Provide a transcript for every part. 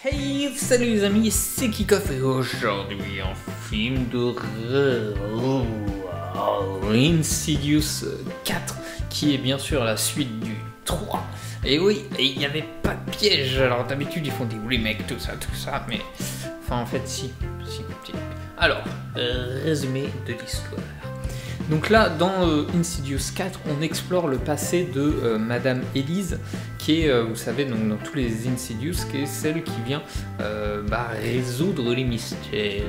Hey, salut les amis, c'est Kikoff et aujourd'hui un film d'horreur, Insidious 4, qui est bien sûr la suite du 3. Et oui, il n'y avait pas de piège, alors d'habitude ils font des remakes, tout ça, mais enfin en fait si. Alors, résumé de l'histoire. Donc là, dans Insidious 4, on explore le passé de Madame Elise, qui est, vous savez, donc, dans tous les Insidious, qui est celle qui vient résoudre les mystères.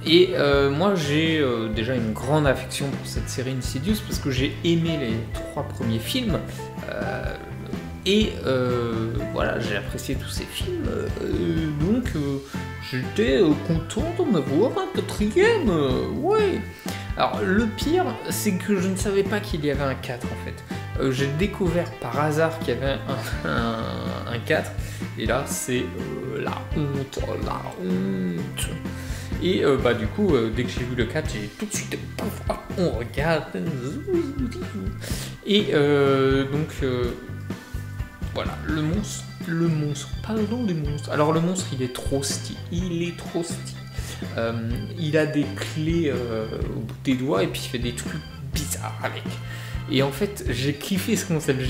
Et moi, j'ai déjà une grande affection pour cette série Insidious, parce que j'ai aimé les 3 premiers films. Voilà, j'ai apprécié tous ces films, donc j'étais content d'en avoir un 4ème, ouais. Alors le pire, c'est que je ne savais pas qu'il y avait un 4 en fait. J'ai découvert par hasard qu'il y avait un 4, et là c'est la honte. Et du coup, dès que j'ai vu le 4, j'ai tout de suite, on regarde. Et voilà, le monstre, parlons des monstres. Alors le monstre, il est trop stylé, il a des clés au bout des doigts et puis il fait des trucs bizarres avec. Et en fait, j'ai kiffé ce concept,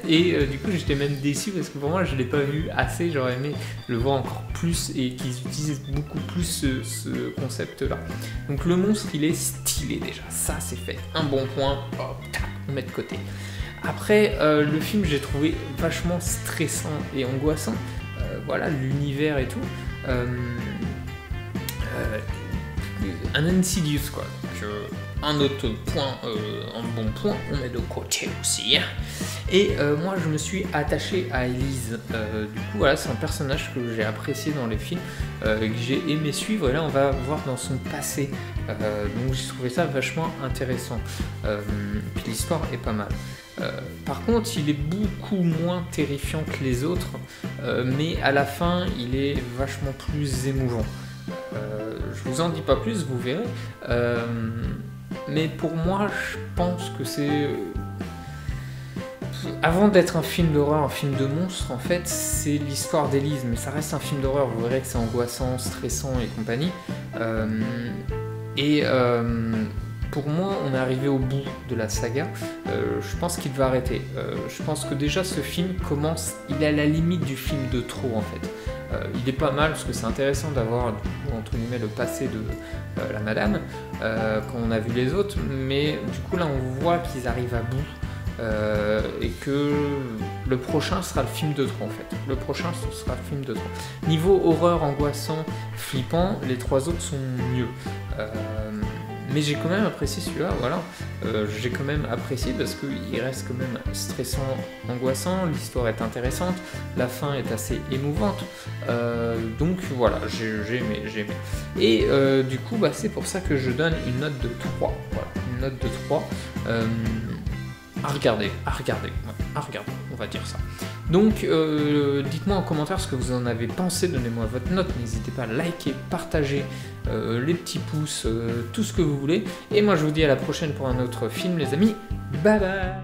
et du coup j'étais même déçu parce que pour moi je l'ai pas vu assez, j'aurais aimé le voir encore plus et qu'ils utilisent beaucoup plus ce concept-là. Donc le monstre, il est stylé déjà, ça c'est fait, un bon point, hop, on met de côté. Après, le film, j'ai trouvé vachement stressant et angoissant. Voilà, l'univers et tout. Un Insidious, quoi. Donc, un autre point, un bon point, on met de côté aussi. Et moi, je me suis attaché à Elise. Du coup, voilà, c'est un personnage que j'ai apprécié dans les films, que j'ai aimé suivre. Et là, on va voir dans son passé. Donc, j'ai trouvé ça vachement intéressant. Puis l'histoire est pas mal. Par contre, il est beaucoup moins terrifiant que les autres, mais à la fin, il est vachement plus émouvant. Je vous en dis pas plus, vous verrez. Mais pour moi, je pense que c'est... Avant d'être un film d'horreur, un film de monstre, en fait, c'est l'histoire d'Elise. Mais ça reste un film d'horreur, vous verrez que c'est angoissant, stressant et compagnie. Pour moi, on est arrivé au bout de la saga. Je pense qu'il va arrêter. Je pense que déjà ce film commence, il est à la limite du film de trop en fait. Il est pas mal parce que c'est intéressant d'avoir du coup, entre guillemets, le passé de la madame quand on a vu les autres, mais du coup là on voit qu'ils arrivent à bout et que le prochain sera le film de trop en fait. Le prochain ce sera le film de trop. Niveau horreur, angoissant, flippant, les 3 autres sont mieux. Mais j'ai quand même apprécié celui-là, voilà. J'ai quand même apprécié parce qu'il reste quand même stressant, angoissant, l'histoire est intéressante, la fin est assez émouvante. Donc voilà, j'ai aimé. Et du coup, c'est pour ça que je donne une note de 3. Voilà, une note de 3. À regarder, on va dire ça. Donc, dites-moi en commentaire ce que vous en avez pensé, donnez-moi votre note, n'hésitez pas à liker, partager, les petits pouces, tout ce que vous voulez. Et moi, je vous dis à la prochaine pour un autre film, les amis. Bye bye!